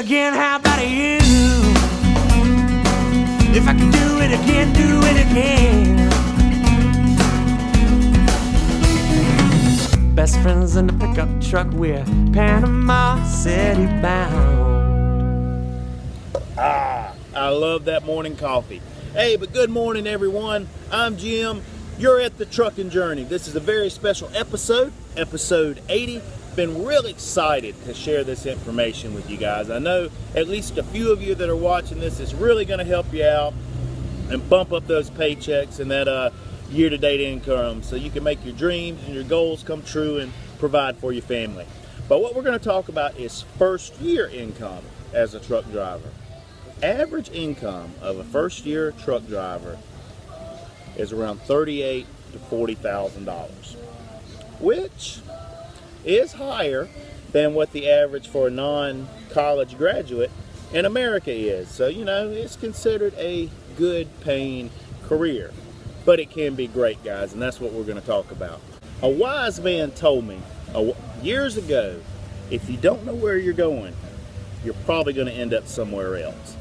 again, how about you? If I can do it again, do it again. Best friends in the pickup truck, we're Panama City bound. I love that morning coffee. Hey, but good morning, everyone. I'm Jim. You're at the Truckin Journey. This is a very special episode, episode 80. Been real excited to share this information with you guys. I know at least a few of you that are watching this is really going to help you out and bump up those paychecks and that year-to-date income so you can make your dreams and your goals come true and provide for your family. But what we're going to talk about is first-year income as a truck driver. Average income of a first-year truck driver is around $38,000 to $40,000, which is higher than what the average for a non-college graduate in America is. So, you know, it's considered a good paying career, but it can be great, guys, and that's what we're going to talk about. A wise man told me years ago, if you don't know where you're going, you're probably going to end up somewhere else.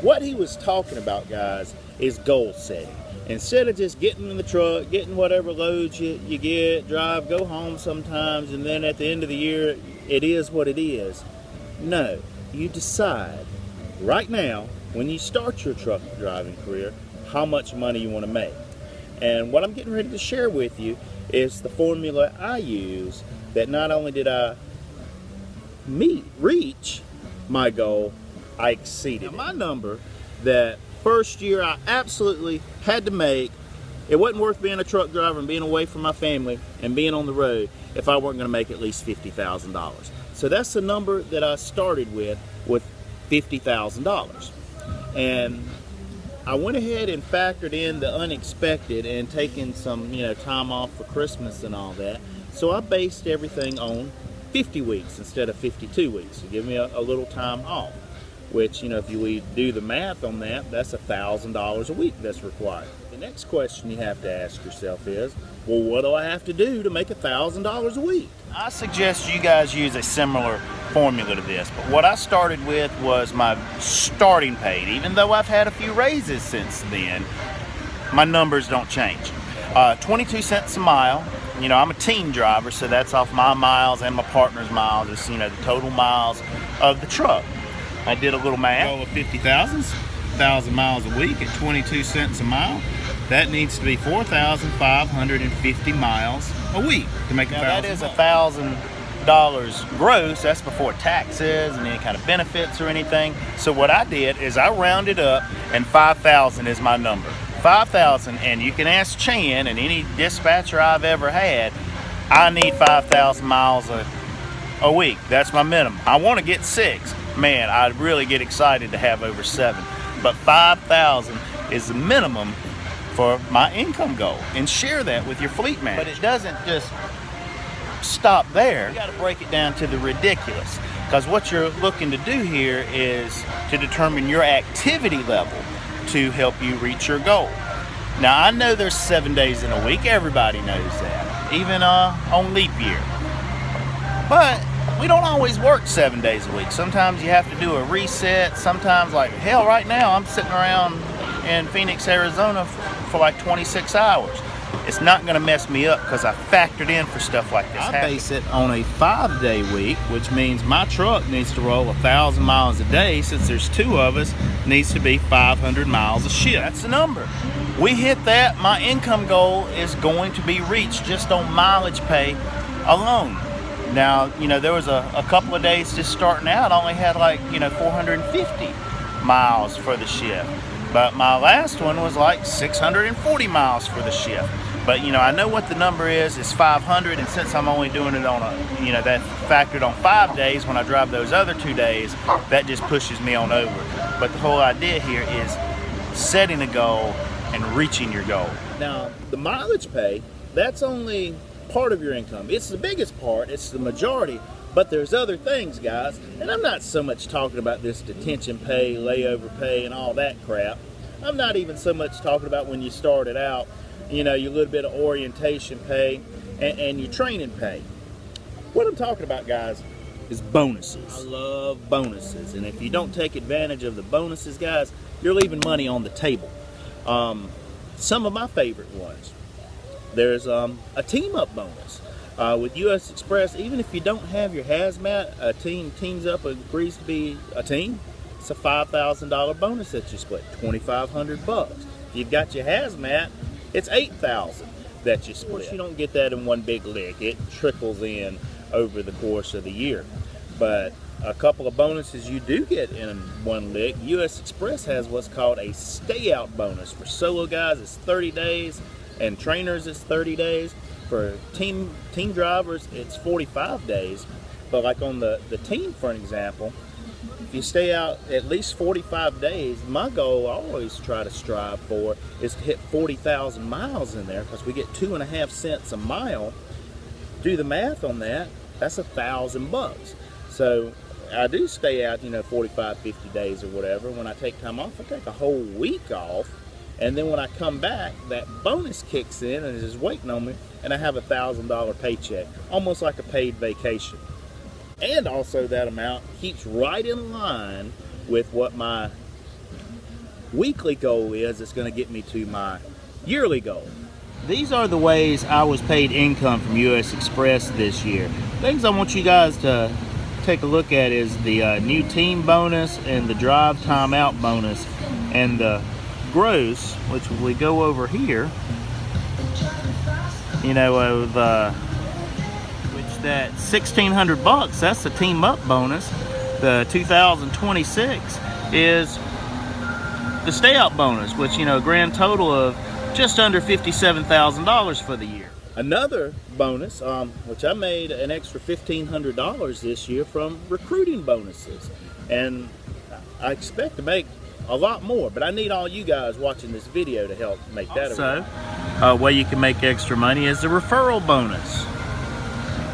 What he was talking about, guys, is goal setting. Instead of just getting in the truck, getting whatever loads you get, drive, go home sometimes, and then at the end of the year, it is what it is. No, you decide right now, when you start your truck driving career, how much money you want to make. And what I'm getting ready to share with you is the formula I use that not only did I reach my goal, I exceeded it. My number that first year I absolutely had to make, it wasn't worth being a truck driver and being away from my family and being on the road if I weren't going to make at least $50,000. So that's the number that I started with $50,000. And I went ahead and factored in the unexpected and taken some, time off for Christmas and all that. So I based everything on 50 weeks instead of 52 weeks to give me a little time off. Which, if you do the math on that, that's $1,000 a week that's required. The next question you have to ask yourself is, well, what do I have to do to make $1,000 a week? I suggest you guys use a similar formula to this, but what I started with was my starting pay. Even though I've had a few raises since then, my numbers don't change. 22 cents a mile. I'm a team driver, so that's off my miles and my partner's miles. It's, the total miles of the truck. I did a little math. Goal of 1,000 miles a week at 22 cents a mile. That needs to be 4,550 miles a week to make $1,000. That is $1,000 gross. That's before taxes and any kind of benefits or anything. So what I did is I rounded up, and 5,000 is my number. 5,000, and you can ask Chan and any dispatcher I've ever had, I need 5,000 miles a week. That's my minimum. I want to get 6. Man, I'd really get excited to have over 7. But 5,000 is the minimum for my income goal. And share that with your fleet manager. But it doesn't just stop there. You got to break it down to the ridiculous. Because what you're looking to do here is to determine your activity level to help you reach your goal. Now, I know there's 7 days in a week. Everybody knows that. Even on leap year. But we don't always work 7 days a week. Sometimes you have to do a reset. Sometimes, like hell, right now I'm sitting around in Phoenix, Arizona for like 26 hours. It's not going to mess me up because I factored in for stuff like this. I base it on a 5-day week, which means my truck needs to roll 1,000 miles a day. Since there's 2 of us, needs to be 500 miles a shift. That's the number. We hit that, my income goal is going to be reached just on mileage pay alone. Now, there was a couple of days just starting out, I only had 450 miles for the shift. But my last one was 640 miles for the shift. But, I know what the number is 500, and since I'm only doing it on that factored on 5 days, when I drive those other 2 days, that just pushes me on over. But the whole idea here is setting a goal and reaching your goal. Now, the mileage pay, that's only part of your income. It's the biggest part, it's the majority, but there's other things, guys, and I'm not so much talking about this detention pay, layover pay, and all that crap. I'm not even so much talking about when you started out, your little bit of orientation pay and your training pay. What I'm talking about, guys, is bonuses. I love bonuses, and if you don't take advantage of the bonuses, guys, you're leaving money on the table. Some of my favorite ones. There's a team-up bonus. With U.S. Express, even if you don't have your hazmat, a team teams up, agrees to be a team. It's a $5,000 bonus that you split, $2,500. If you've got your hazmat, it's $8,000 that you split. Of course, you don't get that in one big lick. It trickles in over the course of the year. But a couple of bonuses you do get in one lick. U.S. Express has what's called a stay-out bonus. For solo guys, it's 30 days, and trainers, it's 30 days. For team drivers, it's 45 days. But like on the team, for an example, if you stay out at least 45 days, my goal I always try to strive for is to hit 40,000 miles in there, because we get 2.5 cents a mile. Do the math on that, that's $1,000. So I do stay out, 45, 50 days or whatever. When I take time off, I take a whole week off. And then when I come back, that bonus kicks in and is just waiting on me, and I have a $1,000 paycheck, almost like a paid vacation. And also that amount keeps right in line with what my weekly goal is. It's going to get me to my yearly goal. These are the ways I was paid income from U.S. Express this year. Things I want you guys to take a look at is the new team bonus and the drive time out bonus, and the gross, which we go over here, of which that $1,600, that's the team up bonus. The 2026 is the stay out bonus, which a grand total of just under $57,000 for the year. Another bonus, which I made an extra $1,500 this year from recruiting bonuses, and I expect to make a lot more, but I need all you guys watching this video to help make that. Also, a way you can make extra money is the referral bonus.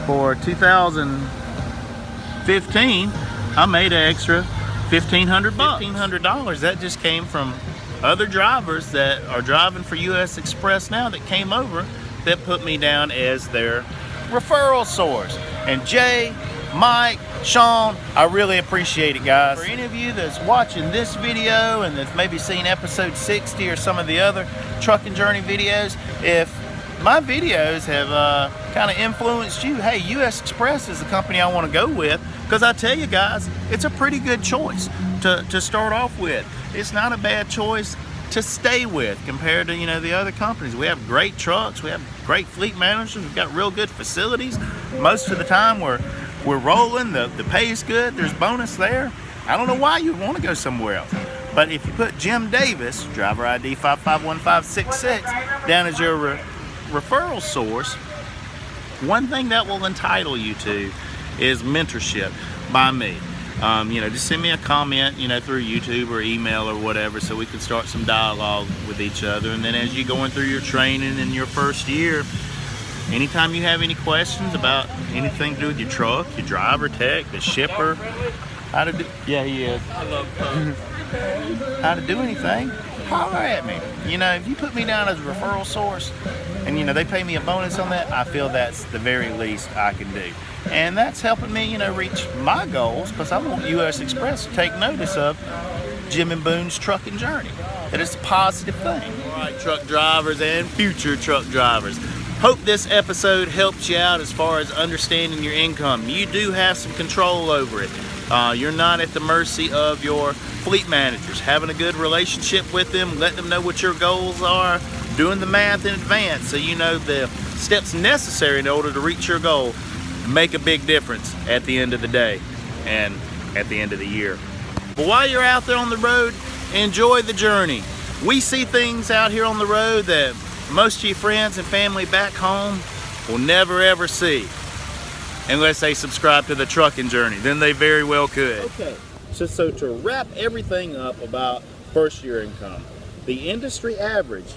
For 2015, I made an extra $1,500. $1,500. That just came from other drivers that are driving for U.S. Express now that came over, that put me down as their referral source. And Jay, Mike, Sean, I really appreciate it, guys. For any of you that's watching this video and that's maybe seen episode 60 or some of the other Truckin' Journey videos, if my videos have kind of influenced you, hey, U.S. Express is the company I want to go with, because I tell you guys, it's a pretty good choice to start off with. It's not a bad choice to stay with compared to the other companies. We have great trucks, we have great fleet managers, we've got real good facilities. Most of the time we're rolling, the pay is good, there's bonus there. I don't know why you'd want to go somewhere else. But if you put Jim Davis, driver ID 551566, down as your referral source, one thing that will entitle you to is mentorship by me. Just send me a comment, through YouTube or email or whatever, so we can start some dialogue with each other. And then as you're going through your training in your first year, anytime you have any questions about anything to do with your truck, your driver, tech, the shipper, how to do, yeah, he is. I love how to do anything, holler at me. If you put me down as a referral source and, they pay me a bonus on that, I feel that's the very least I can do. And that's helping me, reach my goals, because I want U.S. Express to take notice of Jim and Boone's Truckin' Journey. That it's a positive thing. All right, truck drivers and future truck drivers. Hope this episode helps you out as far as understanding your income. You do have some control over it. You're not at the mercy of your fleet managers. Having a good relationship with them, letting them know what your goals are, doing the math in advance so you know the steps necessary in order to reach your goal, make a big difference at the end of the day and at the end of the year. But while you're out there on the road, enjoy the journey. We see things out here on the road that most of your friends and family back home will never ever see, unless they subscribe to the Truckin' Journey. Then they very well could. Okay, so to wrap everything up about first year income, the industry average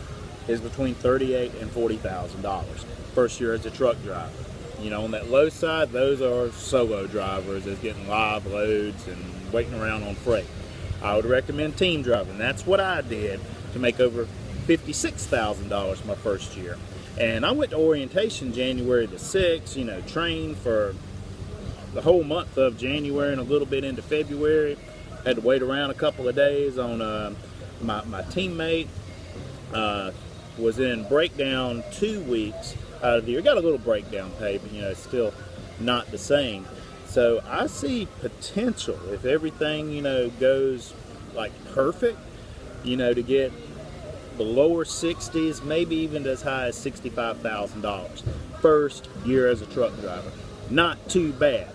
is between $38,000 and $40,000 first year as a truck driver. On that low side, those are solo drivers that's getting live loads and waiting around on freight. I would recommend team driving. That's what I did to make over $56,000 my first year. And I went to orientation January the 6th, trained for the whole month of January and a little bit into February. Had to wait around a couple of days on my teammate. Was in breakdown 2 weeks out of the year. Got a little breakdown pay, but it's still not the same. So I see potential if everything goes like perfect, to get the lower 60s, maybe even as high as $65,000 first year as a truck driver. Not too bad.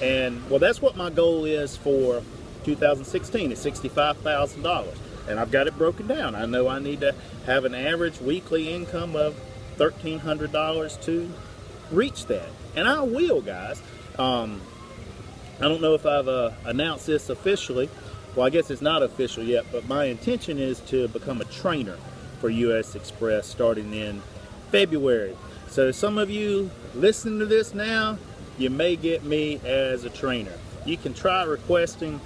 And well, that's what my goal is for 2016, is $65,000. And I've got it broken down. I know I need to have an average weekly income of $1,300 to reach that. And I will, guys. I don't know if I've announced this officially. Well, I guess it's not official yet, but my intention is to become a trainer for US Express starting in February. So some of you listening to this now, you may get me as a trainer. You can try requesting.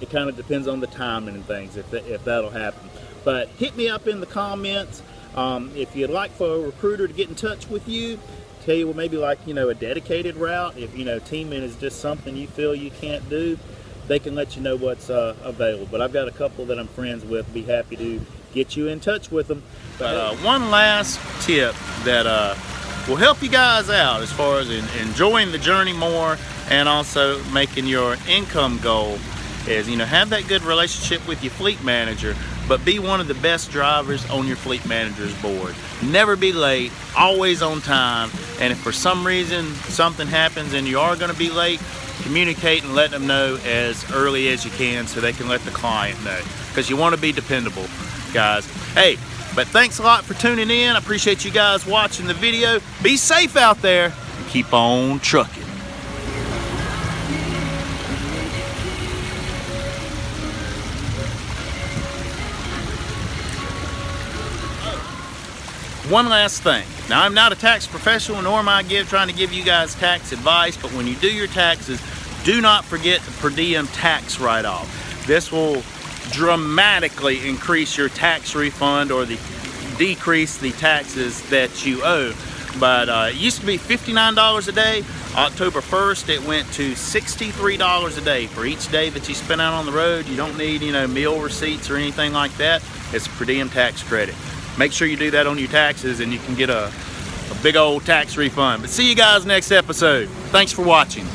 It kind of depends on the timing and things, if that'll happen. But hit me up in the comments if you'd like for a recruiter to get in touch with you, tell you maybe like a dedicated route. If teaming is just something you feel you can't do, they can let you know what's available. But I've got a couple that I'm friends with. Be happy to get you in touch with them. But one last tip that will help you guys out as far as enjoying the journey more and also making your income goal is, have that good relationship with your fleet manager, but be one of the best drivers on your fleet manager's board. Never be late, always on time, and if for some reason something happens and you are going to be late, communicate and let them know as early as you can so they can let the client know, because you want to be dependable, guys. Hey, but thanks a lot for tuning in. I appreciate you guys watching the video. Be safe out there and keep on trucking. One last thing. Now, I'm not a tax professional, nor am I trying to give you guys tax advice, but when you do your taxes, do not forget the per diem tax write-off. This will dramatically increase your tax refund or decrease the taxes that you owe. But it used to be $59 a day. October 1st, it went to $63 a day for each day that you spend out on the road. You don't need, meal receipts or anything like that. It's a per diem tax credit. Make sure you do that on your taxes and you can get a big old tax refund. But see you guys next episode. Thanks for watching.